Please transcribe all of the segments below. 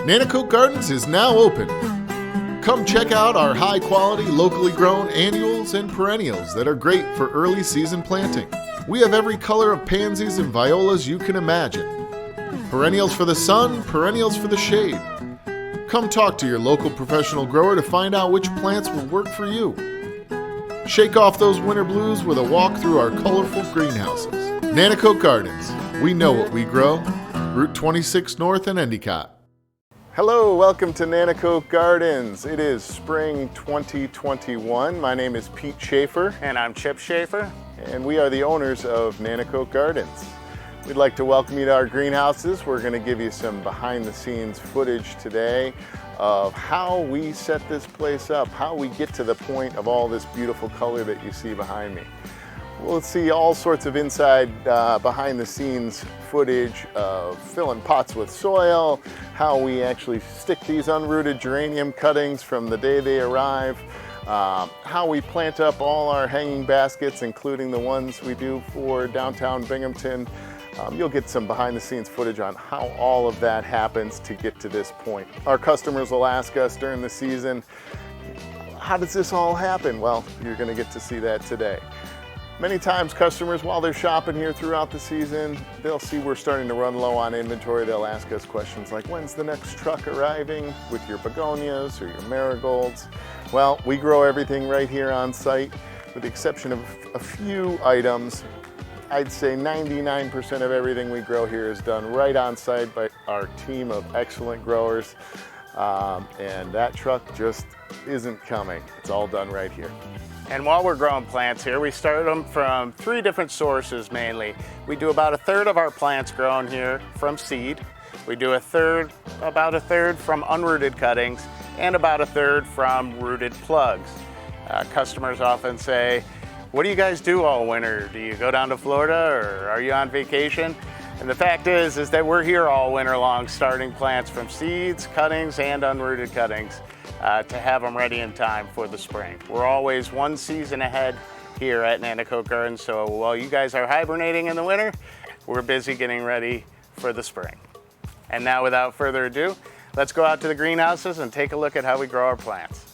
Nanticoke Gardens is now open. Come check out our high-quality, locally grown annuals and perennials that are great for early season planting. We have every color of pansies and violas you can imagine. Perennials for the sun, perennials for the shade. Come talk to your local professional grower to find out which plants will work for you. Shake off those winter blues with a walk through our colorful greenhouses. Nanticoke Gardens. We know what we grow. Route 26 North in Endicott. Hello, welcome to Nanticoke Gardens. It is spring 2021. My name is Pete Schaefer. And I'm Chip Schaefer. And we are the owners of Nanticoke Gardens. We'd like to welcome you to our greenhouses. We're going to give you some behind the scenes footage today of how we set this place up, how we get to the point of all this beautiful color that you see behind me. We'll see all sorts of inside behind the scenes footage of filling pots with soil, how we actually stick these unrooted geranium cuttings from the day they arrive, how we plant up all our hanging baskets, including the ones we do for downtown Binghamton. You'll get some behind the scenes footage on how all of that happens to get to this point. Our customers will ask us during the season, how does this all happen? Well, you're going to get to see that today. Many times customers, while they're shopping here throughout the season, they'll see we're starting to run low on inventory. They'll ask us questions like, when's the next truck arriving with your begonias or your marigolds? Well, we grow everything right here on site, with the exception of a few items. I'd say 99% of everything we grow here is done right on site by our team of excellent growers. And that truck just isn't coming. It's all done right here. And while we're growing plants here, we start them from 3 different sources mainly. We do about a third of our plants grown here from seed. We do about a third from unrooted cuttings, and about a third from rooted plugs. Customers often say, what do you guys do all winter? Do you go down to Florida or are you on vacation? And the fact is that we're here all winter long, starting plants from seeds, cuttings, and unrooted cuttings to have them ready in time for the spring. We're always one season ahead here at Nanticoke Gardens, so while you guys are hibernating in the winter, we're busy getting ready for the spring. And now, without further ado, let's go out to the greenhouses and take a look at how we grow our plants.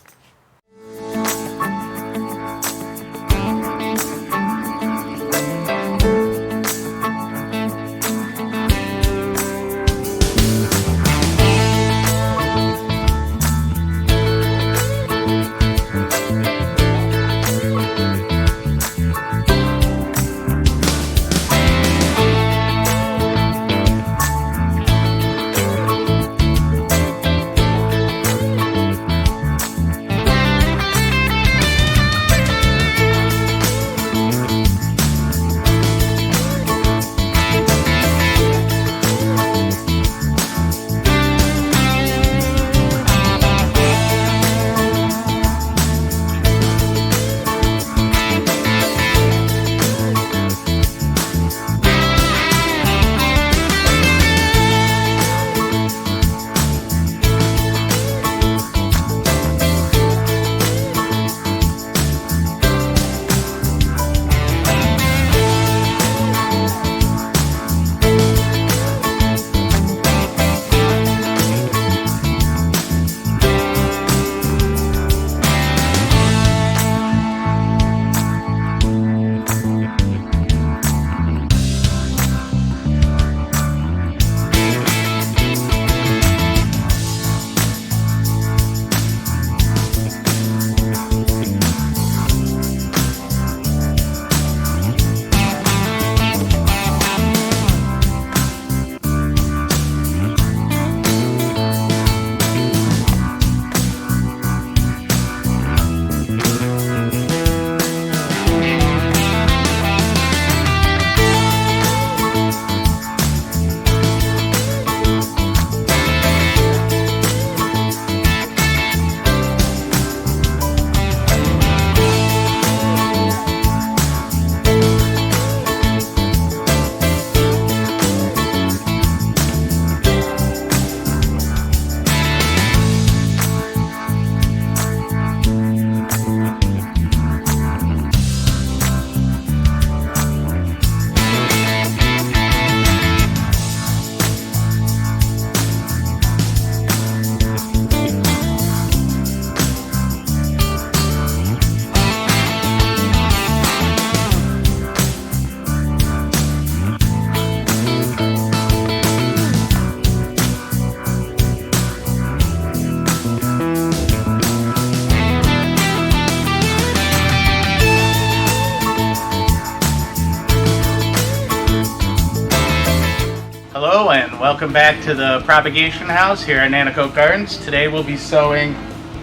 Welcome back to the propagation house here at Nanticoke Gardens. Today we'll be sowing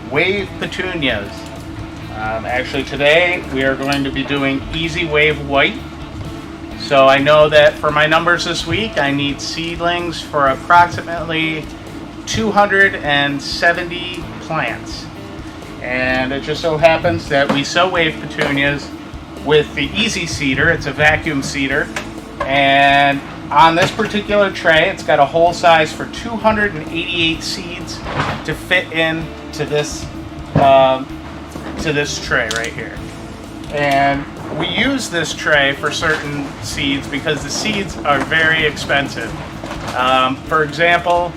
wave petunias. Actually today we are going to be doing easy wave white. So I know that for my numbers this week I need seedlings for approximately 270 plants. And it just so happens that we sow wave petunias with the easy seeder. It's a vacuum seeder. And on this particular tray, it's got a hole size for 288 seeds to fit into this tray right here. And we use this tray for certain seeds because the seeds are very expensive. For example,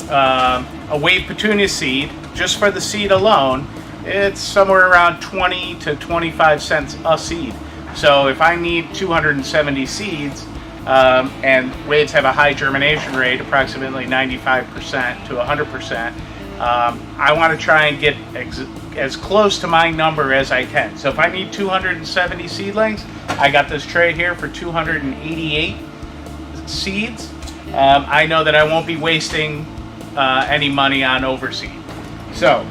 a wave petunia seed, just for the seed alone, it's somewhere around 20 to 25 cents a seed. So if I need 270 seeds, and waves have a high germination rate, approximately 95% to 100%, I want to try and get as close to my number as I can. So if I need 270 seedlings, I got this tray here for 288 seeds. I know that I won't be wasting any money on overseed. So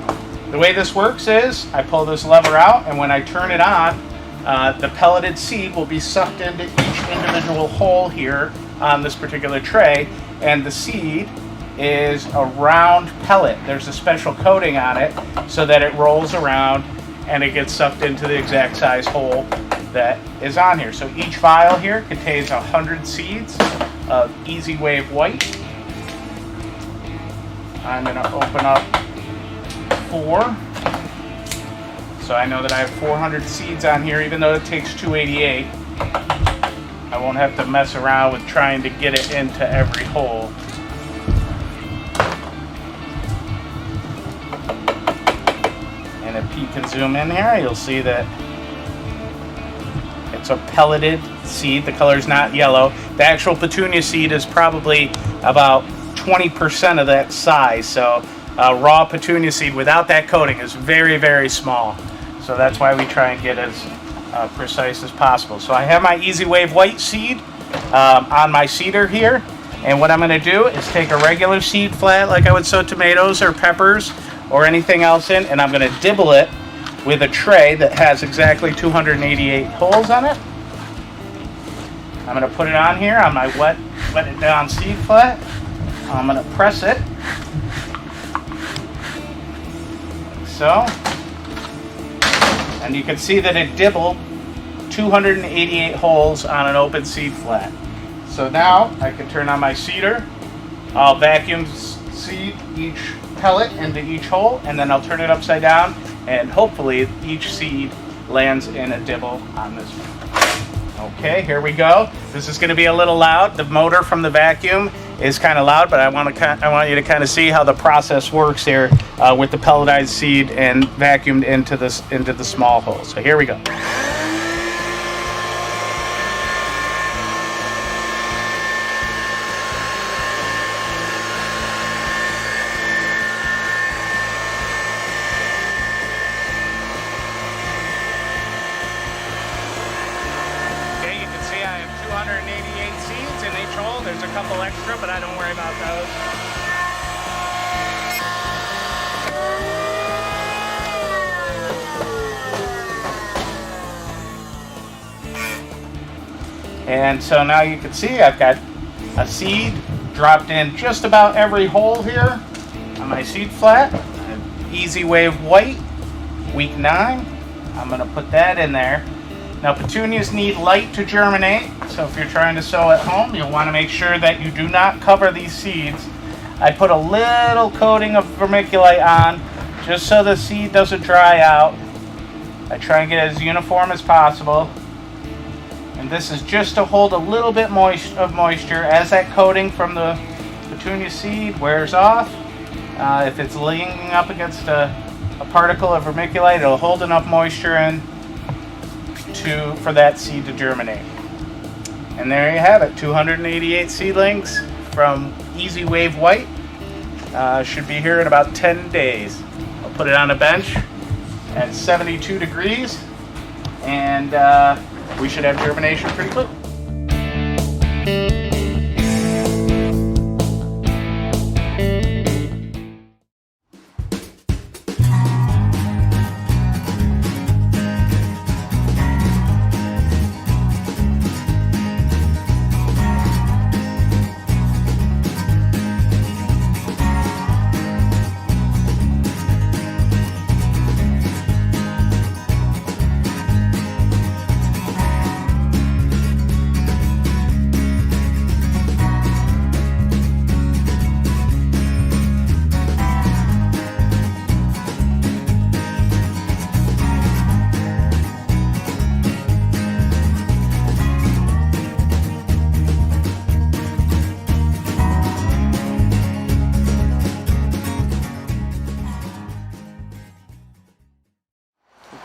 the way this works is I pull this lever out, and when I turn it on, the pelleted seed will be sucked into each individual hole here on this particular tray, and the seed is a round pellet. There's a special coating on it so that it rolls around and it gets sucked into the exact size hole that is on here. So each vial here contains 100 seeds of Easy Wave White. I'm going to open up 4. So I know that I have 400 seeds on here, even though it takes 288. I won't have to mess around with trying to get it into every hole. And if you can zoom in here, you'll see that it's a pelleted seed. The color is not yellow. The actual petunia seed is probably about 20% of that size. So raw petunia seed without that coating is very, very small. So that's why we try and get as precise as possible. So I have my Easy Wave White seed on my seeder here. And what I'm going to do is take a regular seed flat like I would sow tomatoes or peppers or anything else in, and I'm going to dibble it with a tray that has exactly 288 holes on it. I'm going to put it on here on my wet it down seed flat. I'm going to press it like so. And you can see that it dibbled 288 holes on an open seed flat. So now I can turn on my seeder. I'll vacuum seed each pellet into each hole, and then I'll turn it upside down, and hopefully each seed lands in a dibble on this one. Okay, here we go. This is going to be a little loud. The motor from the vacuum is kind of loud, but I want you to kind of see how the process works here with the pelletized seed and vacuumed into the small hole. So here we go. I have 288 seeds in each hole. There's a couple extra, but I don't worry about those. And so now you can see I've got a seed dropped in just about every hole here on my seed flat. Easy Wave White, week 9. I'm going to put that in there. Now petunias need light to germinate, so if you're trying to sow at home, you'll want to make sure that you do not cover these seeds. I put a little coating of vermiculite on just so the seed doesn't dry out. I try and get as uniform as possible. And this is just to hold a little bit of moisture as that coating from the petunia seed wears off. If it's leaning up against a particle of vermiculite, it'll hold enough moisture in for that seed to germinate. And there you have it, 288 seedlings from Easy Wave White. Should be here in about 10 days. I'll put it on a bench at 72 degrees, and we should have germination pretty quick.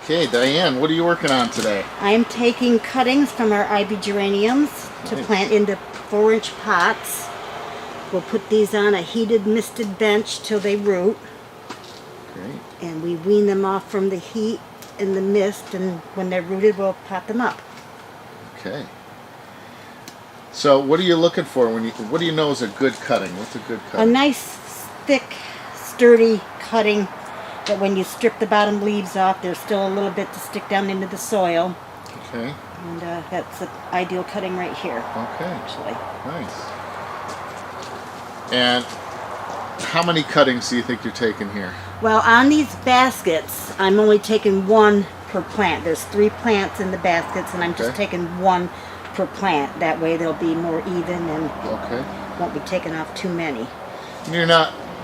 Okay, Diane, what are you working on today? I'm taking cuttings from our ivy geraniums to plant into 4-inch pots. We'll put these on a heated misted bench till they root. Great. And we wean them off from the heat and the mist, and when they're rooted we'll pot them up. Okay. So what are you looking for what do you know is a good cutting? What's a good A cutting? nice, thick, sturdy cutting that when you strip the bottom leaves off, there's still a little bit to stick down into the soil. Okay. And that's the ideal cutting right here. Okay. Actually. Nice. And how many cuttings do you think you're taking here? Well, on these baskets, I'm only taking 1 per plant. There's 3 plants in the baskets, and I'm just taking 1 per plant. That way they'll be more even and won't be taking off too many. You're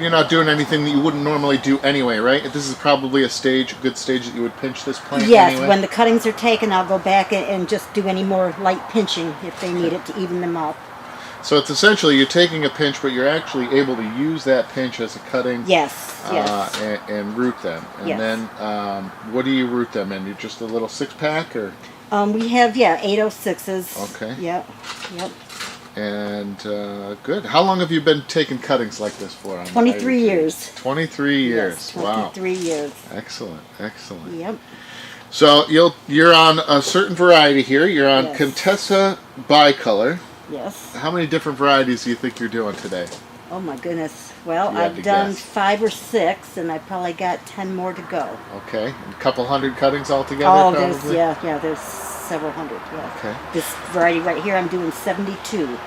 not doing anything that you wouldn't normally do anyway, right? This is probably a good stage that you would pinch this plant Yes, anyway? when the cuttings are taken, I'll go back and just do any more light pinching if they need it to even them up. So it's essentially you're taking a pinch, but you're actually able to use that pinch as a cutting. Yes, yes. And root them. And then what do you root them in? You just a little 6-pack or? We have 806s. Okay. Yep. And good. How long have you been taking cuttings like this for? 23 years. 23 years. Yes, 23 years. Excellent. Yep. So you're on a certain variety here. You're on Contessa Bicolor. Yes. How many different varieties do you think you're doing today? Oh my goodness. Well, I've done 5 or 6, and I probably got 10 more to go. Okay. And a couple hundred cuttings altogether, probably? There's several hundred, Okay. This variety right here, I'm doing 72.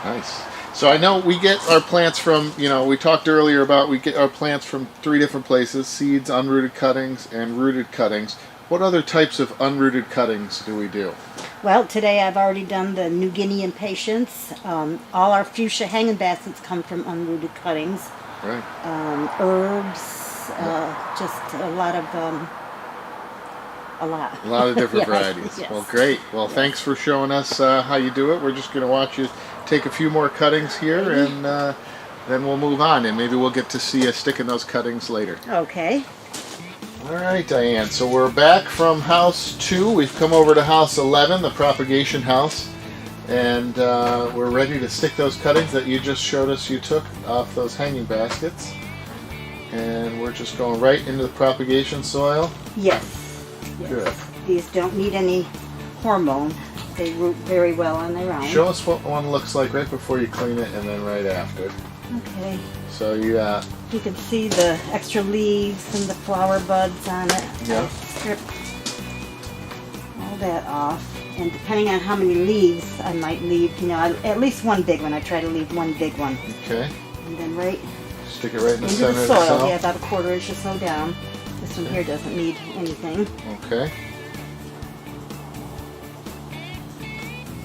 Nice. So I know we get our plants from, we talked earlier about we get our plants from 3 different places: seeds, unrooted cuttings, and rooted cuttings. What other types of unrooted cuttings do we do? Well, today I've already done the New Guinea impatiens. All our fuchsia hanging baskets come from unrooted cuttings. Right. Herbs, just a lot of different varieties. Yes. Well, great. Well, thanks for showing us how you do it. We're just going to watch you take a few more cuttings here, and then we'll move on, and maybe we'll get to see you sticking those cuttings later. Okay. All right, Diane. So we're back from house 2. We've come over to house 11, the propagation house, and we're ready to stick those cuttings that you just showed us you took off those hanging baskets. And we're just going right into the propagation soil. Yes. Good. These don't need any hormone. They root very well on their own. Show us what one looks like right before you clean it and then right after. Okay. So you can see the extra leaves and the flower buds on it. Yeah. I strip all that off, and depending on how many leaves, I might leave, at least 1 big one. I try to leave 1 big one. Okay. And then right stick it right in the into center the of the soil. cell. Yeah, about a 1/4 inch or so down. This one here doesn't need anything. Okay.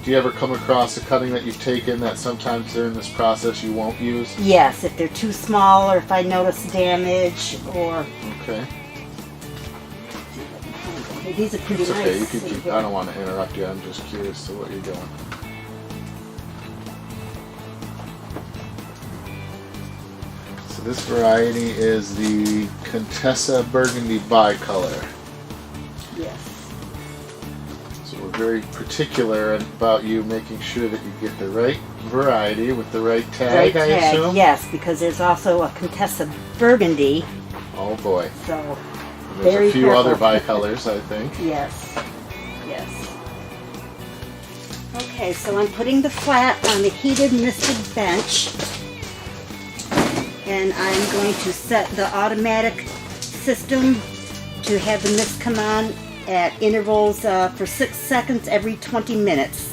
Do you ever come across a cutting that you've taken that sometimes during this process you won't use? Yes, if they're too small, or if I notice damage, or... Okay. Okay, these are pretty It's okay. nice. You can keep, I don't want to interrupt you. I'm just curious to what you're doing. So this variety is the Contessa Burgundy Bicolor. Yes. So we're very particular about you making sure that you get the right variety with the right tag, I assume? Yes, because there's also a Contessa Burgundy. Oh boy. So, And very there's a few careful. other bicolors, I think. Yes. Okay, so I'm putting the flat on the heated misted bench. And I'm going to set the automatic system to have the mist come on at intervals for 6 seconds every 20 minutes.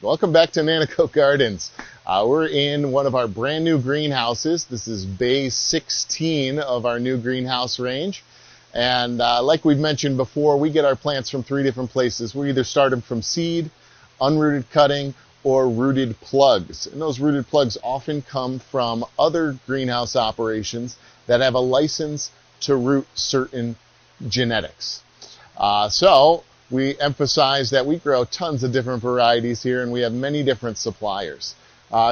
Welcome back to Nanticoke Gardens. We're in one of our brand new greenhouses. This is Bay 16 of our new greenhouse range. And like we've mentioned before, we get our plants from 3 different places. We either start them from seed, unrooted cutting, or rooted plugs. And those rooted plugs often come from other greenhouse operations that have a license to root certain genetics. So we emphasize that we grow tons of different varieties here, and we have many different suppliers.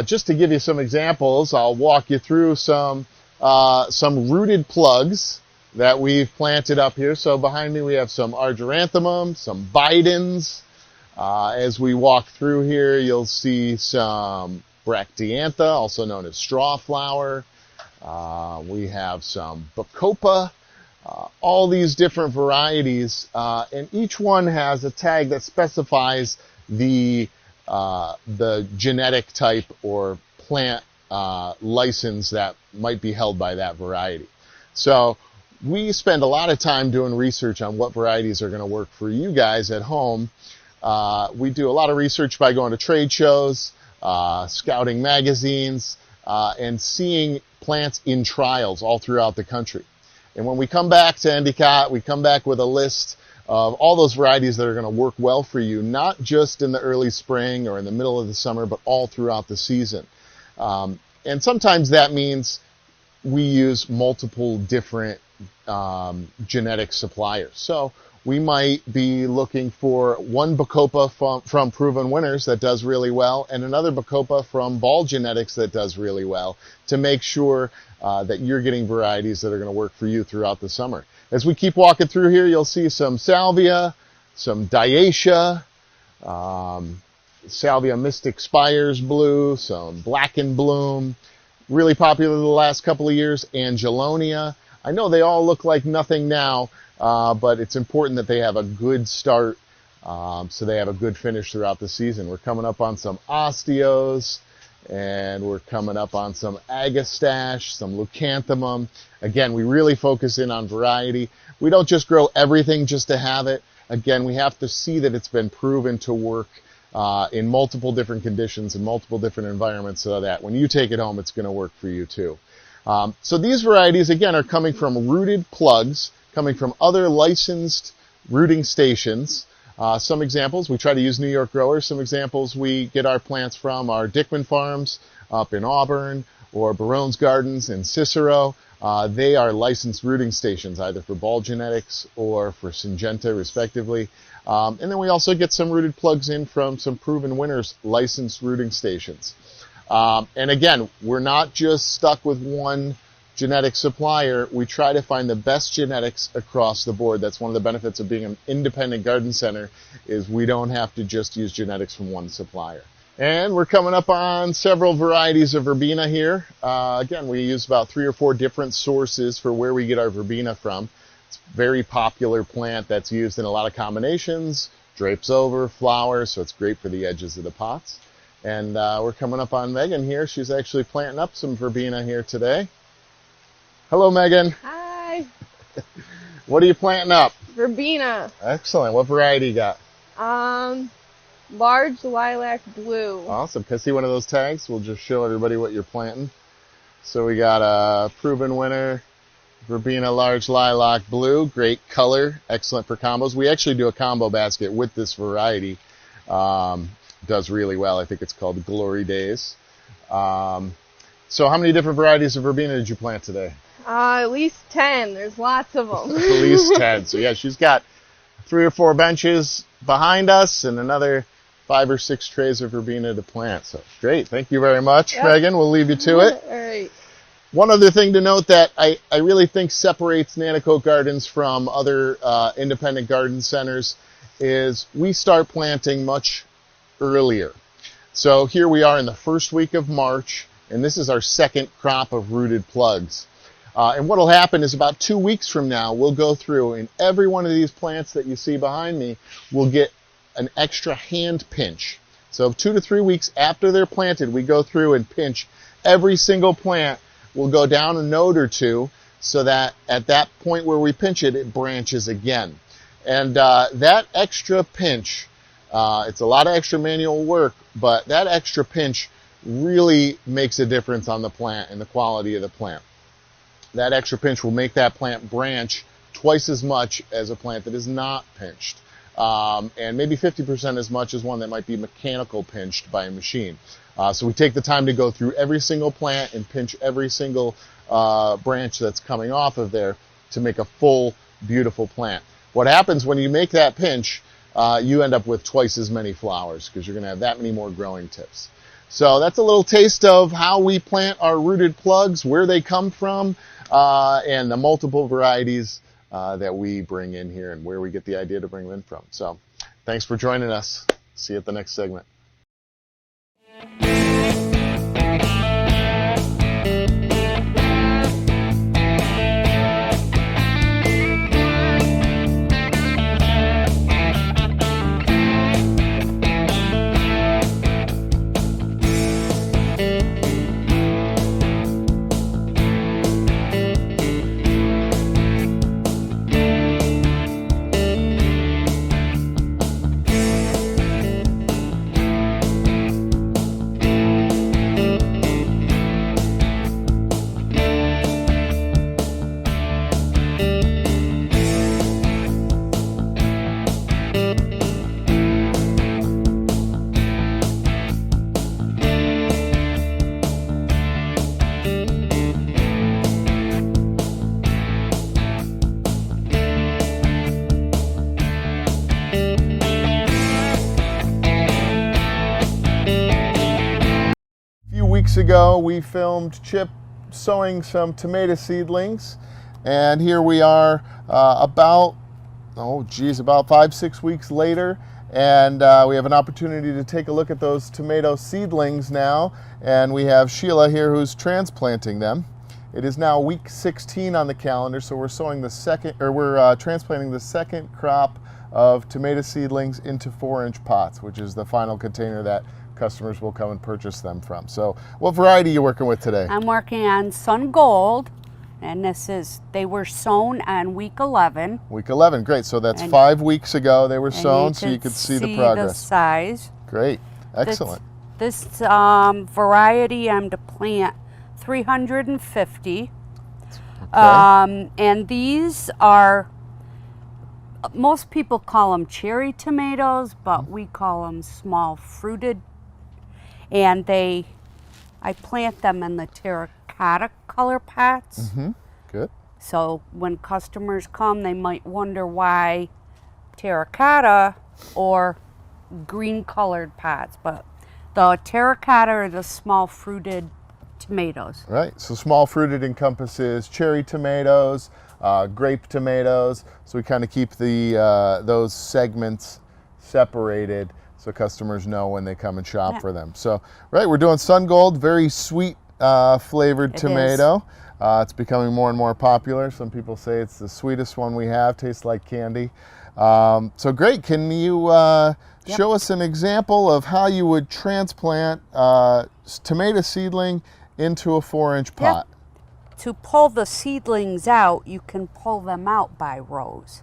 Just to give you some examples, I'll walk you through some rooted plugs that we've planted up here. So behind me we have some argyranthemum, some Bidens. As we walk through here, you'll see some bracteantha, also known as straw flower. We have some bacopa. All these different varieties, and each one has a tag that specifies the genetic type or plant license that might be held by that variety. So we spend a lot of time doing research on what varieties are going to work for you guys at home. We do a lot of research by going to trade shows, scouting magazines, and seeing plants in trials all throughout the country. And when we come back to Endicott, we come back with a list of all those varieties that are going to work well for you, not just in the early spring or in the middle of the summer, but all throughout the season. And sometimes that means we use multiple different genetic suppliers. So we might be looking for one bacopa from Proven Winners that does really well, and another bacopa from Ball Genetics that does really well, to make sure that you're getting varieties that are going to work for you throughout the summer. As we keep walking through here, you'll see some salvia, some diacia, salvia Mystic Spires blue, some black and bloom, really popular the last couple of years, angelonia. I know they all look like nothing now, but it's important that they have a good start, so they have a good finish throughout the season. We're coming up on some osteos, and we're coming up on some agastache, some leucanthemum. Again, we really focus in on variety. We don't just grow everything just to have it. Again, we have to see that it's been proven to work in multiple different conditions, in multiple different environments, so that when you take it home, it's going to work for you too. So these varieties, again, are coming from rooted plugs, coming from other licensed rooting stations. Some examples, we try to use New York growers. Some examples we get our plants from are Dickman Farms up in Auburn, or Barone's Gardens in Cicero. They are licensed rooting stations, either for Ball Genetics or for Syngenta, respectively. And then we also get some rooted plugs in from some Proven Winners licensed rooting stations. And again, we're not just stuck with one genetic supplier. We try to find the best genetics across the board. That's one of the benefits of being an independent garden center, is we don't have to just use genetics from one supplier. And we're coming up on several varieties of verbena here. Again, we use about 3 or 4 different sources for where we get our verbena from. It's a very popular plant that's used in a lot of combinations, drapes over, flowers, so it's great for the edges of the pots. And we're coming up on Megan here. She's actually planting up some verbena here today. Hello, Megan. Hi. What are you planting up? Verbena. Excellent. What variety you got? Large lilac blue. Awesome. Can I see one of those tags? We'll just show everybody what you're planting. So we got a Proven Winner Verbena large lilac blue. Great color. Excellent for combos. We actually do a combo basket with this variety. Does really well. I think it's called Glory Days. So how many different varieties of verbena did you plant today? At least 10. There's lots of them. At least 10. So yeah, she's got 3 or 4 benches behind us and another 5 or 6 trays of verbena to plant. So great. Thank you very much, yep. Megan. We'll leave you to it. All right. One other thing to note that I really think separates Nanticoke Gardens from other independent garden centers is we start planting much earlier. So here we are in the first week of March, and this is our second crop of rooted plugs. And what will happen is about 2 weeks from now, we'll go through, and every one of these plants that you see behind me will get an extra hand pinch. So 2 to 3 weeks after they're planted, we go through and pinch every single plant. We'll go down a node or two so that at that point where we pinch it, it branches again. And that extra pinch It's a lot of extra manual work, but that extra pinch really makes a difference on the plant and the quality of the plant. That extra pinch will make that plant branch twice as much as a plant that is not pinched, and maybe 50% as much as one that might be mechanical pinched by a machine. So we take the time to go through every single plant and pinch every single branch that's coming off of there to make a full, beautiful plant. What happens when you make that pinch, you end up with twice as many flowers because you're going to have that many more growing tips. So that's a little taste of how we plant our rooted plugs, where they come from, and the multiple varieties that we bring in here and where we get the idea to bring them in from. So thanks for joining us. See you at the next segment. Weeks ago we filmed Chip sowing some tomato seedlings, and here we are about 5-6 weeks later, and we have an opportunity to take a look at those tomato seedlings now, and we have Sheila here who's transplanting them. It is now week 16 on the calendar, so we're sowing the transplanting the second crop of tomato seedlings into 4-inch pots, which is the final container that customers will come and purchase them from. So what variety are you working with today? I'm working on Sun Gold, and they were sown on week 11. Week 11, great. So that's 5 weeks ago they were sown, so you could see the progress. The size. Great, excellent. This variety I'm to plant 350. Okay. And these are, most people call them cherry tomatoes, but we call them small fruited. And I plant them in the terracotta color pots. Mm-hmm. Good. So when customers come, they might wonder why terracotta or green colored pots. But the terracotta are the small fruited tomatoes. Right. So small fruited encompasses cherry tomatoes, grape tomatoes. So we kind of keep those segments separated, so customers know when they come and shop for them. So, right, we're doing Sun Gold, very sweet flavored tomato. It's becoming more and more popular. Some people say it's the sweetest one we have, tastes like candy. So great, can you show us an example of how you would transplant tomato seedling into a 4-inch pot? Yep. To pull the seedlings out, you can pull them out by rows.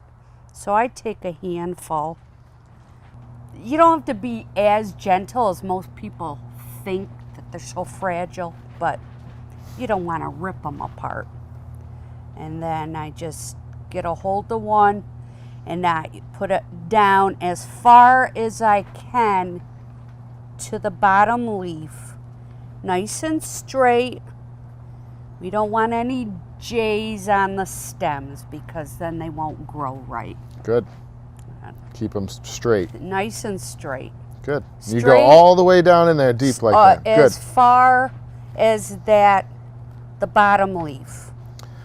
So I take a handful. You don't have to be as gentle as most people think, that they're so fragile, but you don't want to rip them apart. And then I just get a hold of one and I put it down as far as I can to the bottom leaf. Nice and straight. We don't want any J's on the stems because then they won't grow right. Good. Keep them straight. Nice and straight. Good. Straight, you go all the way down in there, deep like that. Good. As far as the bottom leaf.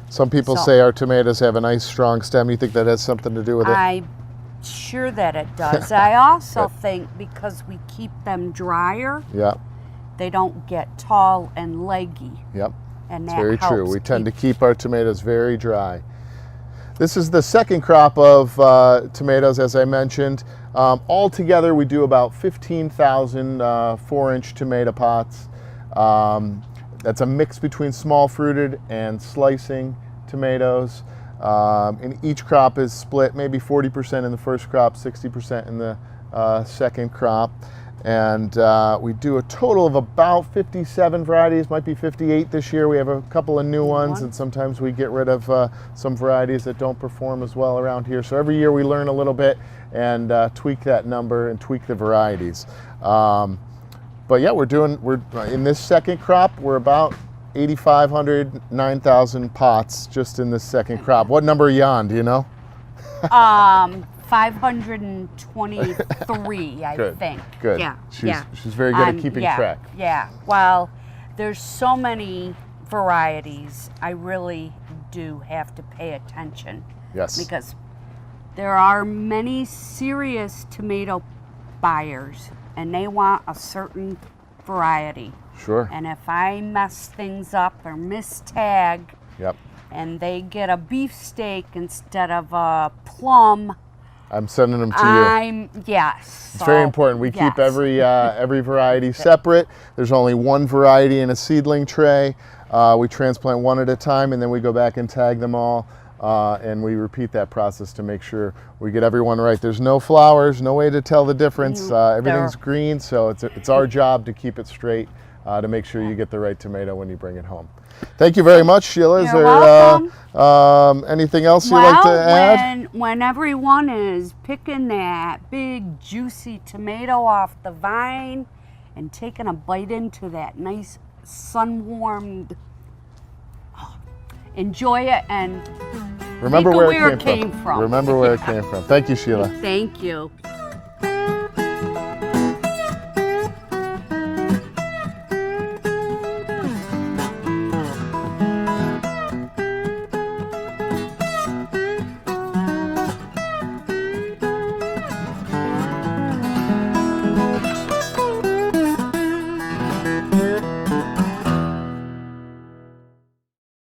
Some people say our tomatoes have a nice strong stem. You think that has something to do with it? I'm sure that it does. I also think because we keep them drier, they don't get tall and leggy. Yep. And that's that very helps true. We tend to keep our tomatoes very dry. This is the second crop of tomatoes, as I mentioned. Altogether, we do about 15,000 4-inch tomato pots. That's a mix between small fruited and slicing tomatoes. And each crop is split maybe 40% in the first crop, 60% in the second crop. And we do a total of about 57 varieties, might be 58 this year. We have a couple of new ones, and sometimes we get rid of some varieties that don't perform as well around here. So every year we learn a little bit and tweak that number and tweak the varieties. But yeah, we're in this second crop, we're about 8,500, 9,000 pots just in this second crop. What number are you on, do you know? 523, I think. Good. Yeah. She's very good at keeping track. Yeah. Well, there's so many varieties. I really do have to pay attention. Yes. Because there are many serious tomato buyers, and they want a certain variety. Sure. And if I mess things up or mistag, Yep. and they get a beefsteak instead of a plum, I'm sending them to you. Yes. It's very important. We keep every variety separate. There's only one variety in a seedling tray. We transplant one at a time, and then we go back and tag them all, and we repeat that process to make sure we get everyone right. There's no flowers, no way to tell the difference. Everything's green, so it's our job to keep it straight to make sure you get the right tomato when you bring it home. Thank you very much, Sheila. Is You're there welcome. Anything else you'd like to add? When everyone is picking that big juicy tomato off the vine and taking a bite into that nice sun-warmed, enjoy it and remember think of where it came from. from. Remember where it came from. Thank you, Sheila. Thank you.